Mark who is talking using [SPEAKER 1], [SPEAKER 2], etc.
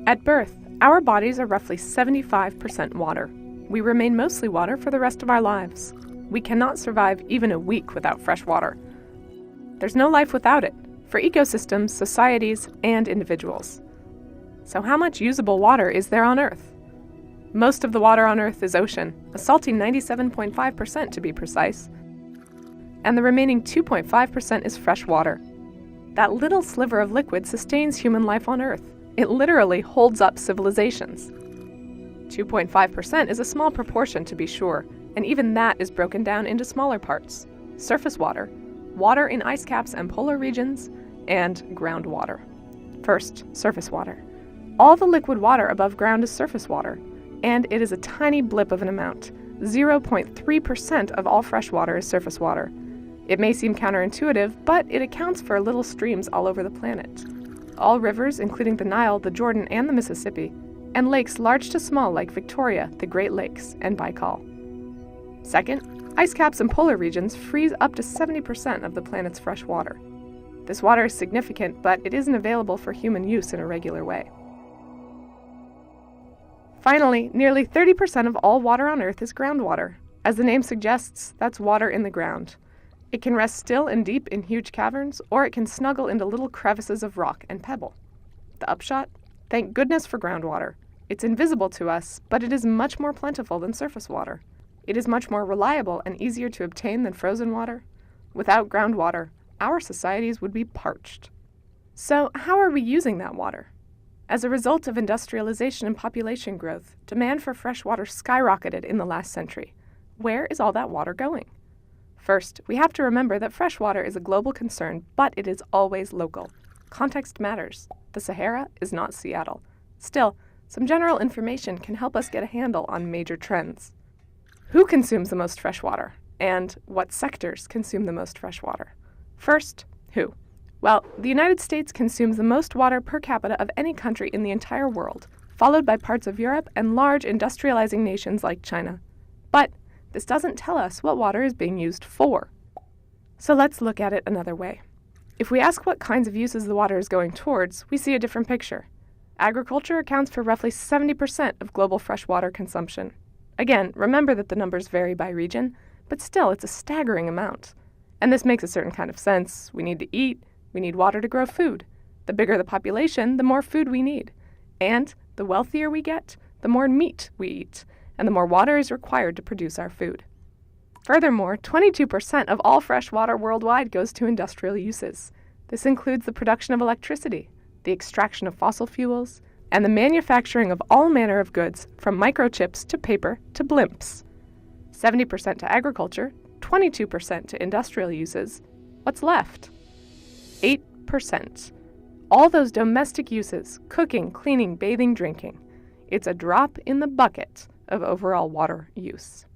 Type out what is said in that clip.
[SPEAKER 1] At birth, our bodies are roughly 75% water. We remain mostly water for the rest of our lives. We cannot survive even a week without fresh water. There's no life without it, for ecosystems, societies, and individuals. So how much usable water is there on Earth? Most of the water on Earth is ocean, a salty 97.5% to be precise, and the remaining 2.5% is fresh water. That little sliver of liquid sustains human life on Earth. It literally holds up civilizations. 2.5% is a small proportion, to be sure, and even that is broken down into smaller parts: surface water, water in ice caps and polar regions, and groundwater. First, surface water. All the liquid water above ground is surface water, and it is a tiny blip of an amount. 0.3% of all fresh water is surface water. It may seem counterintuitive, but it accounts for little streams all over the planet. All rivers, including the Nile, the Jordan, and the Mississippi, and lakes large to small like Victoria, the Great Lakes, and Baikal. Second, ice caps and polar regions freeze up to 70% of the planet's fresh water. This water is significant, but it isn't available for human use in a regular way. Finally, nearly 30% of all water on Earth is groundwater. As the name suggests, that's water in the ground. It can rest still and deep in huge caverns, or it can snuggle into little crevices of rock and pebble. The upshot? Thank goodness for groundwater. It's invisible to us, but it is much more plentiful than surface water. It is much more reliable and easier to obtain than frozen water. Without groundwater, our societies would be parched. So, how are we using that water? As a result of industrialization and population growth, demand for fresh water skyrocketed in the last century. Where is all that water going? First, we have to remember that fresh water is a global concern, but it is always local. Context matters. The Sahara is not Seattle. Still, some general information can help us get a handle on major trends. Who consumes the most fresh water? And what sectors consume the most fresh water? First, who? Well, the United States consumes the most water per capita of any country in the entire world, followed by parts of Europe and large industrializing nations like China. But this doesn't tell us what water is being used for. So let's look at it another way. If we ask what kinds of uses the water is going towards, we see a different picture. Agriculture accounts for roughly 70% of global freshwater consumption. Again, remember that the numbers vary by region, but still it's a staggering amount. And this makes a certain kind of sense. We need to eat. We need water to grow food. The bigger the population, the more food we need. And the wealthier we get, the more meat we eat, and the more water is required to produce our food. Furthermore, 22% of all fresh water worldwide goes to industrial uses. This includes the production of electricity, the extraction of fossil fuels, and the manufacturing of all manner of goods, from microchips to paper to blimps. 70% to agriculture, 22% to industrial uses. What's left? 8%. All those domestic uses: cooking, cleaning, bathing, drinking. It's a drop in the bucket of overall water use.